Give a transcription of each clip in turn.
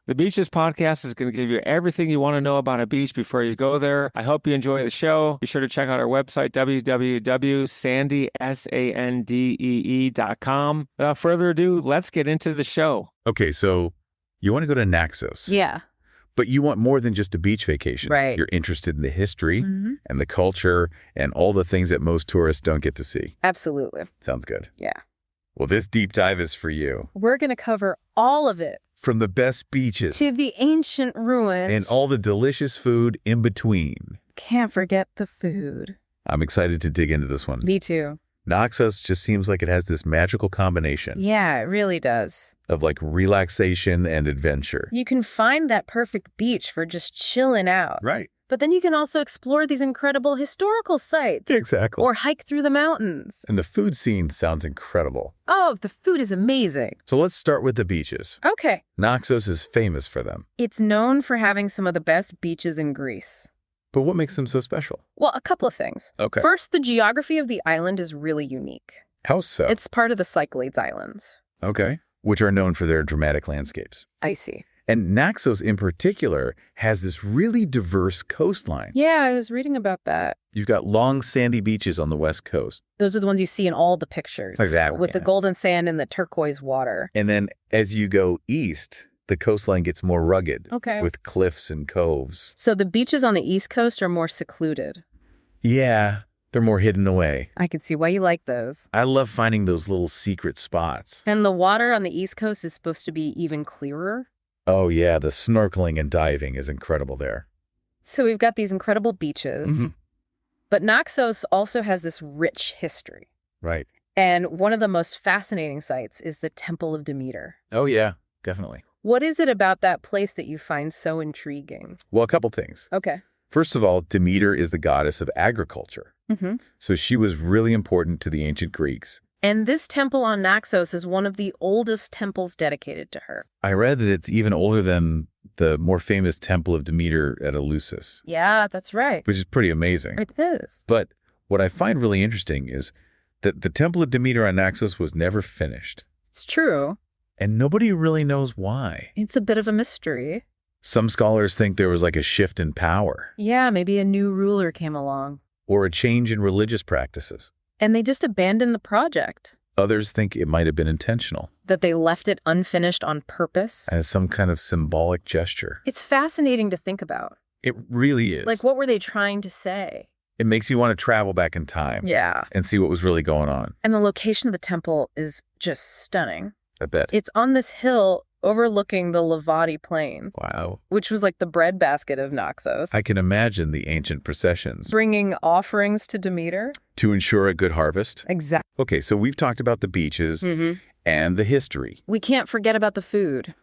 The Beaches podcast is going to give you everything you want to know about a beach before you go there. I hope you enjoy the show. Be sure to check out our website, www.sandee.com. Without further ado, let's get into the show. Okay, so you want to go to Naxos. Yeah. But you want more than just a beach vacation. Right. You're interested in the history and the culture and all the things that most tourists don't get to see. Absolutely. Sounds good. Yeah. Well, this deep dive is for you. We're going to cover all of it. From the best beaches to the ancient ruins. and all the delicious food in between. Can't forget the food. I'm excited to dig into this one. Me too. Naxos just seems like it has this magical combination. Yeah, it really does. Of like relaxation and adventure. You can find that perfect beach for just chilling out. Right. But then you can also explore these incredible historical sites. Exactly. Or hike through the mountains. And the food scene sounds incredible. Oh, the food is amazing. So let's start with the beaches. Okay. Naxos is famous for them. It's known for having some of the best beaches in Greece. But what makes them so special? Well, a couple of things. Okay. First, the geography of the island is really unique. How so? It's part of the Cyclades Islands. Okay. Which are known for their dramatic landscapes. I see. And Naxos in particular has this really diverse coastline. Yeah, I was reading about that. You've got long sandy beaches on the west coast. Those are the ones you see in all the pictures. Exactly. With the golden sand and the turquoise water. And then as you go east, the coastline gets more rugged. Okay. With cliffs and coves. So the beaches on the East Coast are more secluded. Yeah, they're more hidden away. I can see why you like those. I love finding those little secret spots. And the water on the East Coast is supposed to be even clearer. Oh yeah, the snorkeling and diving is incredible there. So we've got these incredible beaches. But Naxos also has this rich history. Right. And one of the most fascinating sites is the Temple of Demeter. Oh yeah, definitely. What is it about that place that you find so intriguing? Well, a couple things. Okay. First of all, Demeter is the goddess of agriculture. So she was really important to the ancient Greeks. And this temple on Naxos is one of the oldest temples dedicated to her. I read that it's even older than the more famous Temple of Demeter at Eleusis. Yeah, that's right. Which is pretty amazing. It is. But what I find really interesting is that the Temple of Demeter on Naxos was never finished. It's true. And nobody really knows why. It's a bit of a mystery. Some scholars think there was like a shift in power. Yeah, maybe a new ruler came along. Or a change in religious practices. And they just abandoned the project. Others think it might have been intentional. That they left it unfinished on purpose. As some kind of symbolic gesture. It's fascinating to think about. It really is. Like, what were they trying to say? It makes you want to travel back in time. Yeah. And see what was really going on. And the location of the temple is just stunning. I bet. It's on this hill overlooking the Levati Plain. Wow. Which was like the breadbasket of Naxos. I can imagine the ancient processions. Bringing offerings to Demeter. To ensure a good harvest? Exactly. Okay, so we've talked about the beaches and the history. We can't forget about the food.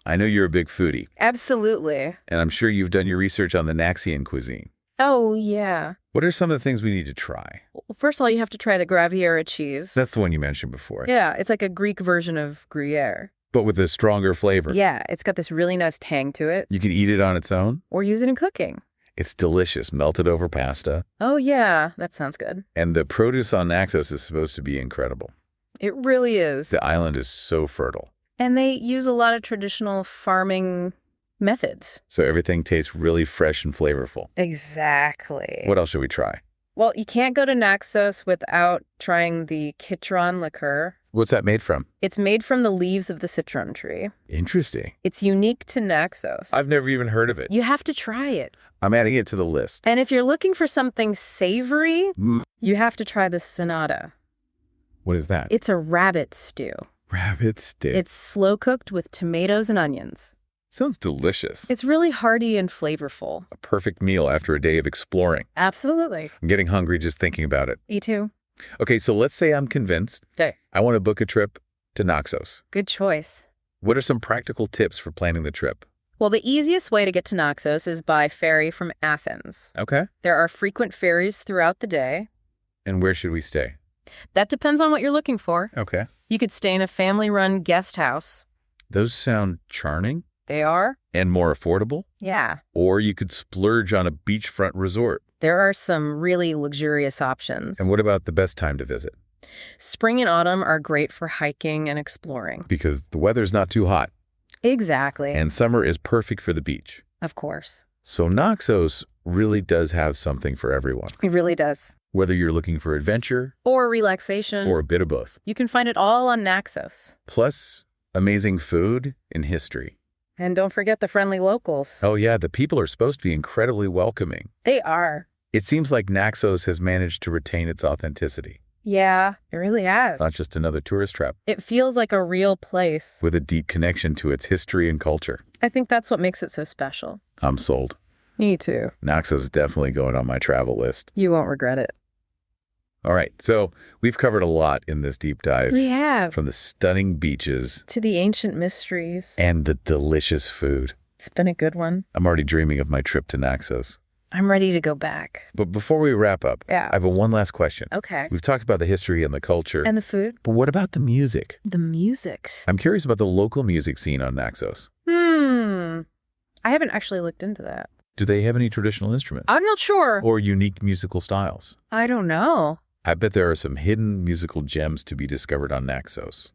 I know you're a big foodie. Absolutely. And I'm sure you've done your research on the Naxian cuisine. Oh, yeah. What are some of the things we need to try? Well, first of all, you have to try the Graviera cheese. That's the one you mentioned before. Yeah, it's like a Greek version of Gruyere. But with a stronger flavor. Yeah, it's got this really nice tang to it. You can eat it on its own. Or use it in cooking. It's delicious, melted over pasta. Oh, yeah, that sounds good. And the produce on Naxos is supposed to be incredible. It really is. The island is so fertile. And they use a lot of traditional farming methods. So everything tastes really fresh and flavorful. Exactly. What else should we try? Well, you can't go to Naxos without trying the citron liqueur. What's that made from? It's made from the leaves of the citron tree. Interesting. It's unique to Naxos. I've never even heard of it. You have to try it. I'm adding it to the list. And if you're looking for something savory, you have to try the sonata. What is that? It's a rabbit stew. Rabbit stew. It's slow cooked with tomatoes and onions. Sounds delicious. It's really hearty and flavorful. A perfect meal after a day of exploring. Absolutely. I'm getting hungry just thinking about it. Me too. Okay, so let's say I'm convinced. Okay. I want to book a trip to Naxos. Good choice. What are some practical tips for planning the trip? Well, the easiest way to get to Naxos is by ferry from Athens. Okay. There are frequent ferries throughout the day. And where should we stay? That depends on what you're looking for. Okay. You could stay in a family-run guest house. Those sound charming. They are? And more affordable. Yeah. Or you could splurge on a beachfront resort. There are some really luxurious options. And what about the best time to visit? Spring and autumn are great for hiking and exploring. Because the weather's not too hot. Exactly. And summer is perfect for the beach. Of course. So Naxos really does have something for everyone. It really does. Whether you're looking for adventure Or relaxation. or a bit of both. You can find it all on Naxos. Plus, amazing food and history. And don't forget the friendly locals. Oh yeah, the people are supposed to be incredibly welcoming. They are. It seems like Naxos has managed to retain its authenticity. Yeah, it really has. It's not just another tourist trap. It feels like a real place. With a deep connection to its history and culture. I think that's what makes it so special. I'm sold. Me too. Naxos is definitely going on my travel list. You won't regret it. All right, so we've covered a lot in this deep dive. We have. From the stunning beaches To the ancient mysteries. and the delicious food. It's been a good one. I'm already dreaming of my trip to Naxos. I'm ready to go back. But before we wrap up, Yeah. I have one last question. Okay. We've talked about the history and the culture. And the food? But what about the music? The music. I'm curious about the local music scene on Naxos. I haven't actually looked into that. Do they have any traditional instruments? I'm not sure. Or unique musical styles? I don't know. I bet there are some hidden musical gems to be discovered on Naxos.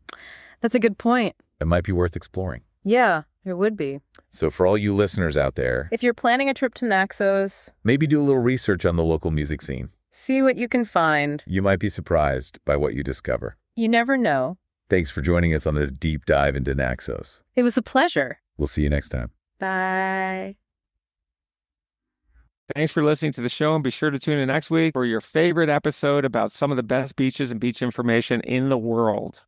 That's a good point. It might be worth exploring. Yeah, it would be. So for all you listeners out there, If you're planning a trip to Naxos, maybe do a little research on the local music scene. see what you can find. You might be surprised by what you discover. You never know. Thanks for joining us on this deep dive into Naxos. It was a pleasure. We'll see you next time. Bye. Thanks for listening to the show, and be sure to tune in next week for your favorite episode about some of the best beaches and beach information in the world.